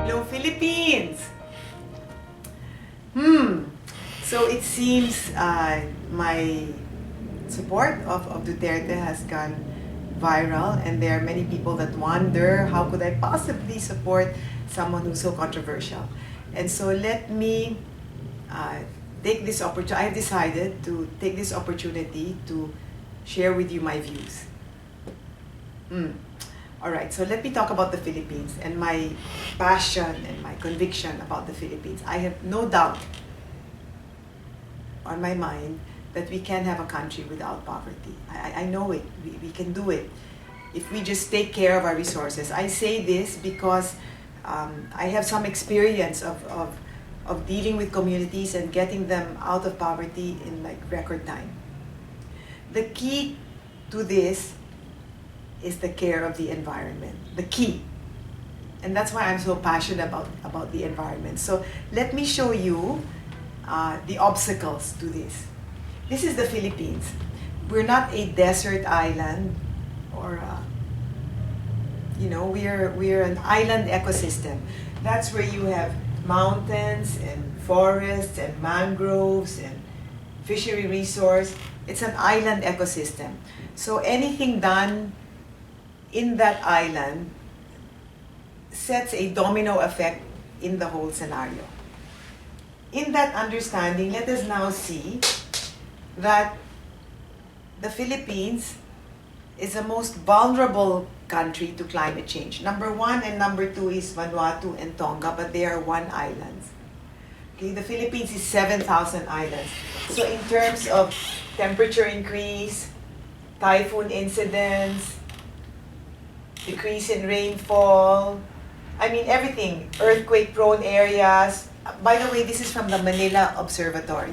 Hello, Philippines! So it seems my support of Duterte has gone viral, and there are many people that wonder, how could I possibly support someone who's so controversial? And so let me take this opportunity. I've decided to take this opportunity to share with you my views. All right, so let me talk about the Philippines and my passion and my conviction about the Philippines. I have no doubt on my mind that we can have a country without poverty. I know it. We can do it if we just take care of our resources. I say this because I have some experience of dealing with communities and getting them out of poverty in like record time. The key to this is the care of the environment, the key. And that's why I'm so passionate about the environment. So let me show you the obstacles to this. This is the Philippines. We're not a desert island, or we're an island ecosystem. That's where you have mountains and forests and mangroves and fishery resource. It's an island ecosystem. So anything done in that island sets a domino effect in the whole scenario. In that understanding, let us now see that the Philippines is the most vulnerable country to climate change. Number one and number two is Vanuatu and Tonga, but they are one islands. Okay, the Philippines is 7,000 islands. So in terms of temperature increase, typhoon incidents, decrease in rainfall, I mean everything, earthquake-prone areas. By the way, this is from the Manila Observatory.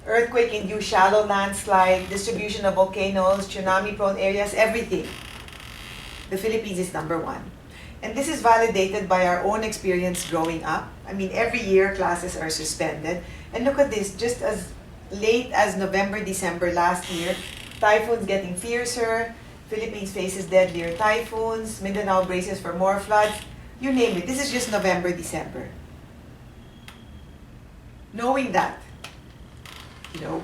Earthquake-induced shallow landslide, distribution of volcanoes, tsunami-prone areas, everything. The Philippines is number one. And this is validated by our own experience growing up. I mean, every year classes are suspended. And look at this, just as late as November, December last year, typhoons getting fiercer, Philippines faces deadlier typhoons, Mindanao braces for more floods, you name it. This is just November, December. Knowing that,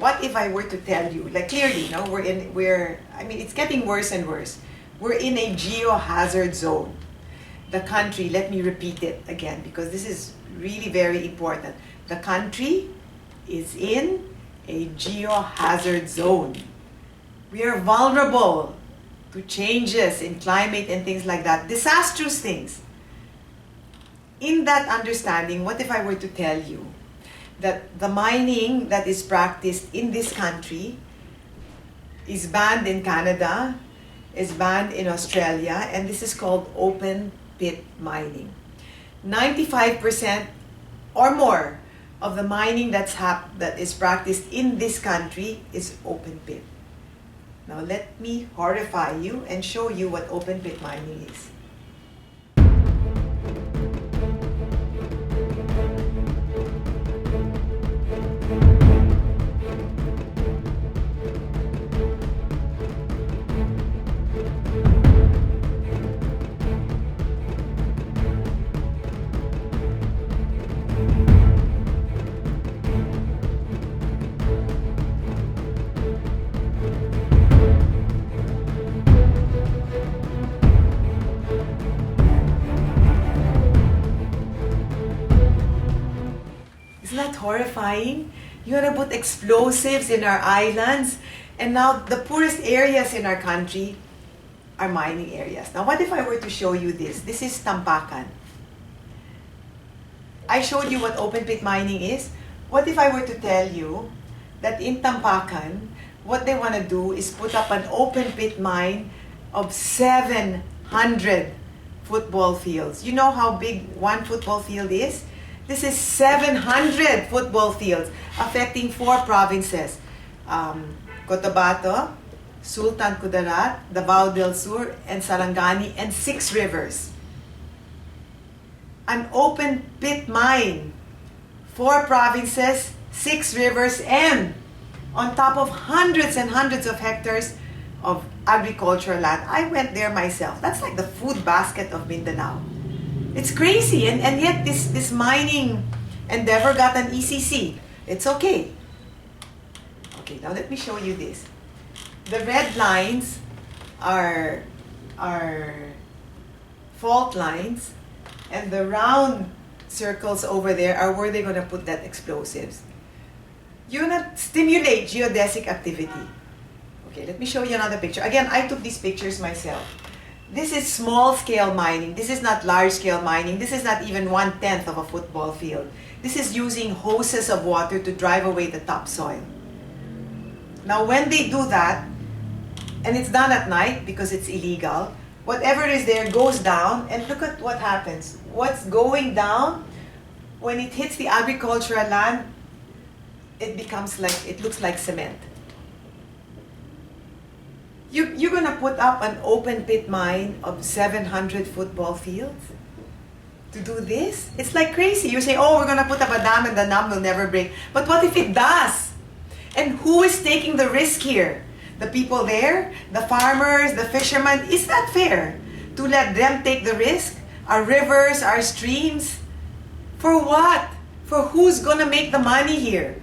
what if I were to tell you, like clearly, it's getting worse and worse. We're in a geohazard zone. The country, let me repeat it again because this is really very important. The country is in a geohazard zone. We are vulnerable to changes in climate and things like that, disastrous things. In that understanding, what if I were to tell you that the mining that is practiced in this country is banned in Canada, is banned in Australia, and this is called open pit mining. 95% or more of the mining that is practiced in this country is open pit. Now let me horrify you and show you what open pit mining is. Isn't that horrifying? You want to put explosives in our islands, and now the poorest areas in our country are mining areas. Now what if I were to show you this? This is Tampakan. I showed you what open pit mining is. What if I were to tell you that in Tampakan, what they want to do is put up an open pit mine of 700 football fields. You know how big one football field is? This is 700 football fields affecting 4 provinces. Cotabato, Sultan Kudarat, Davao del Sur, and Sarangani, and 6 rivers. An open pit mine, 4 provinces, 6 rivers, and on top of hundreds and hundreds of hectares of agricultural land. I went there myself. That's like the food basket of Mindanao. It's crazy, and yet this mining endeavor got an ECC. It's okay. Okay, now let me show you this. The red lines are fault lines, and the round circles over there are where they're going to put that explosives. You're going to stimulate geodesic activity. Okay, let me show you another picture. Again, I took these pictures myself. This is small-scale mining. This is not large-scale mining. This is not even 1/10 of a football field. This is using hoses of water to drive away the topsoil. Now, when they do that, and it's done at night because it's illegal, whatever is there goes down, and look at what happens. What's going down, when it hits the agricultural land, it looks like cement. You're going to put up an open pit mine of 700 football fields to do this? It's like crazy. You say, oh, we're going to put up a dam and the dam will never break. But what if it does? And who is taking the risk here? The people there? The farmers? The fishermen? Is that fair to let them take the risk? Our rivers, our streams? For what? For who's going to make the money here?